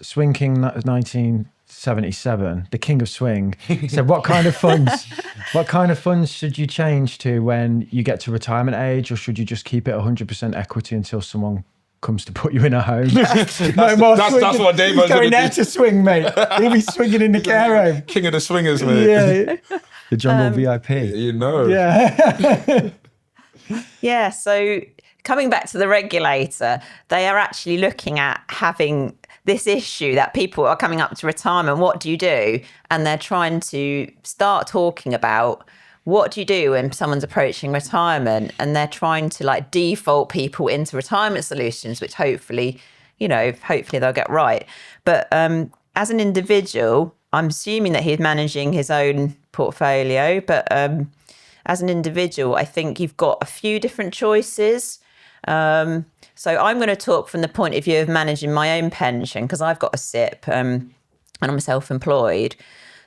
Swing King 1977, the king of swing, said, what kind of funds should you change to when you get to retirement age, or should you just keep it 100% equity until someone comes to put you in a home? That's what Dave's going there to swing, mate. He'll be swinging in the care home. King of the swingers, mate. Yeah. The jungle VIP. You know. Yeah. Yeah, so coming back to the regulator, they are actually looking at having this issue that people are coming up to retirement. What do you do? And they're trying to start talking about what do you do when someone's approaching retirement, and they're trying to like default people into retirement solutions, which hopefully they'll get right. But as an individual, I'm assuming that he's managing his own portfolio, but as an individual, I think you've got a few different choices. So I'm going to talk from the point of view of managing my own pension, because I've got a SIP and I'm self-employed.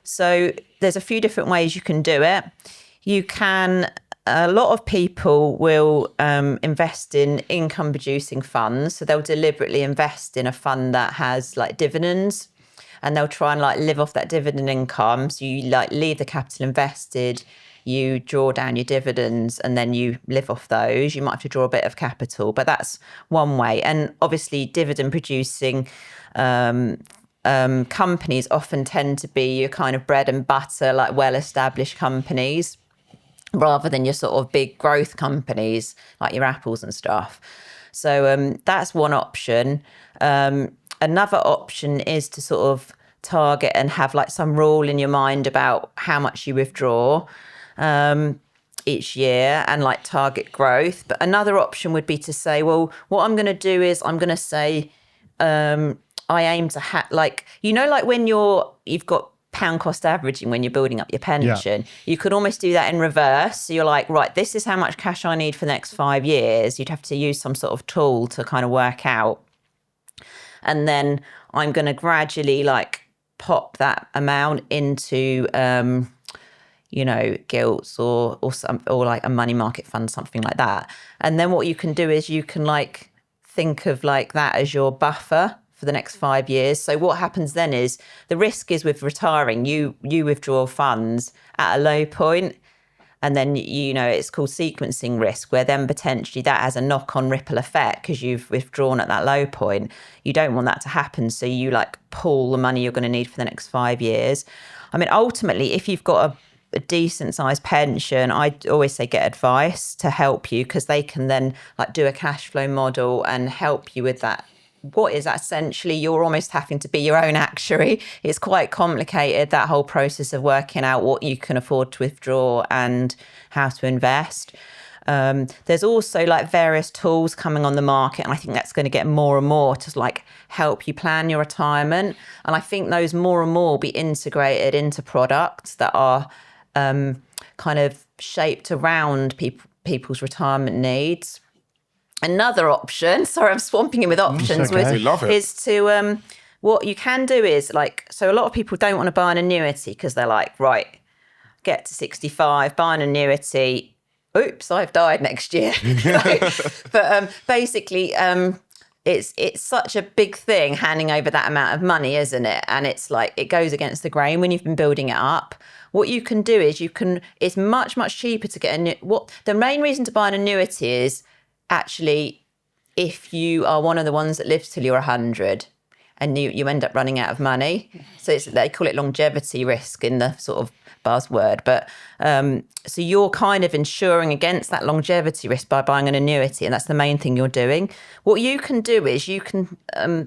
So there's a few different ways you can do it. A lot of people will invest in income producing funds. So they'll deliberately invest in a fund that has like dividends, and they'll try and like live off that dividend income. So you like leave the capital invested, you draw down your dividends, and then you live off those. You might have to draw a bit of capital, but that's one way. And obviously dividend producing companies often tend to be your kind of bread and butter, like well-established companies, rather than your sort of big growth companies like your Apples and stuff. So that's one option. Another option is to sort of target and have like some rule in your mind about how much you withdraw each year, and like target growth. But another option would be to say, well, what I'm going to do is I'm going to say I aim to have like when you've got pound cost averaging when you're building up your pension, you could almost do that in reverse. So you're like, right, this is how much cash I need for the next 5 years. You'd have to use some sort of tool to kind of work out. And then I'm going to gradually like pop that amount into, gilts or like a money market fund, something like that. And then what you can do is you can like think of like that as your buffer for the next 5 years. So what happens then is the risk is with retiring, you withdraw funds at a low point, and then it's called sequencing risk, where then potentially that has a knock-on ripple effect because you've withdrawn at that low point. You don't want that to happen, so you like pool the money you're going to need for the next 5 years. I mean, ultimately, if you've got a decent sized pension, I always say get advice to help you, because they can then like do a cash flow model and help you with that. What is essentially, you're almost having to be your own actuary. It's quite complicated, that whole process of working out what you can afford to withdraw and how to invest. There's also like various tools coming on the market, and I think that's going to get more and more to like help you plan your retirement. And I think those more and more will be integrated into products that are kind of shaped around people's retirement needs. Another option, sorry, I'm swamping in with options, We love it. is to, what you can do is like, so a lot of people don't want to buy an annuity because they're like, right, get to 65, buy an annuity. Oops, I've died next year. But basically, it's such a big thing handing over that amount of money, isn't it? And it's like, it goes against the grain when you've been building it up. What you can do is it's much, much cheaper to get the main reason to buy an annuity is actually if you are one of the ones that lives till you're 100 and you end up running out of money. So they call it longevity risk in the sort of buzzword. But so you're kind of insuring against that longevity risk by buying an annuity, and that's the main thing you're doing. What you can do is you can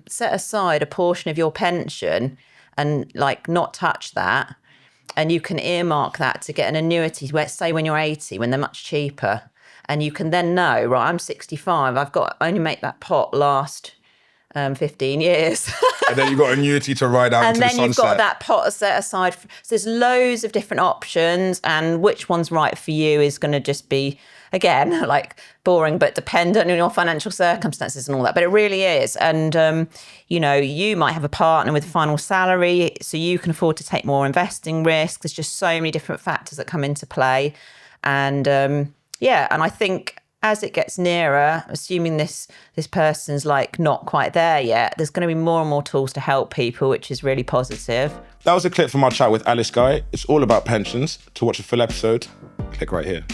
set aside a portion of your pension and like not touch that, and you can earmark that to get an annuity, say when you're 80, when they're much cheaper. And you can then know, right, I'm 65, I only make that pot last 15 years. And then you've got annuity to ride out into the sunset. And then you've got that pot set aside. So there's loads of different options, and which one's right for you is going to just be, again, like boring, but dependent on your financial circumstances and all that. But it really is. And, you might have a partner with a final salary, so you can afford to take more investing risk. There's just so many different factors that come into play. And, and I think as it gets nearer, assuming this person's like not quite there yet, there's going to be more and more tools to help people, which is really positive. That was a clip from our chat with Alice Guy. It's all about pensions. To watch a full episode, click right here.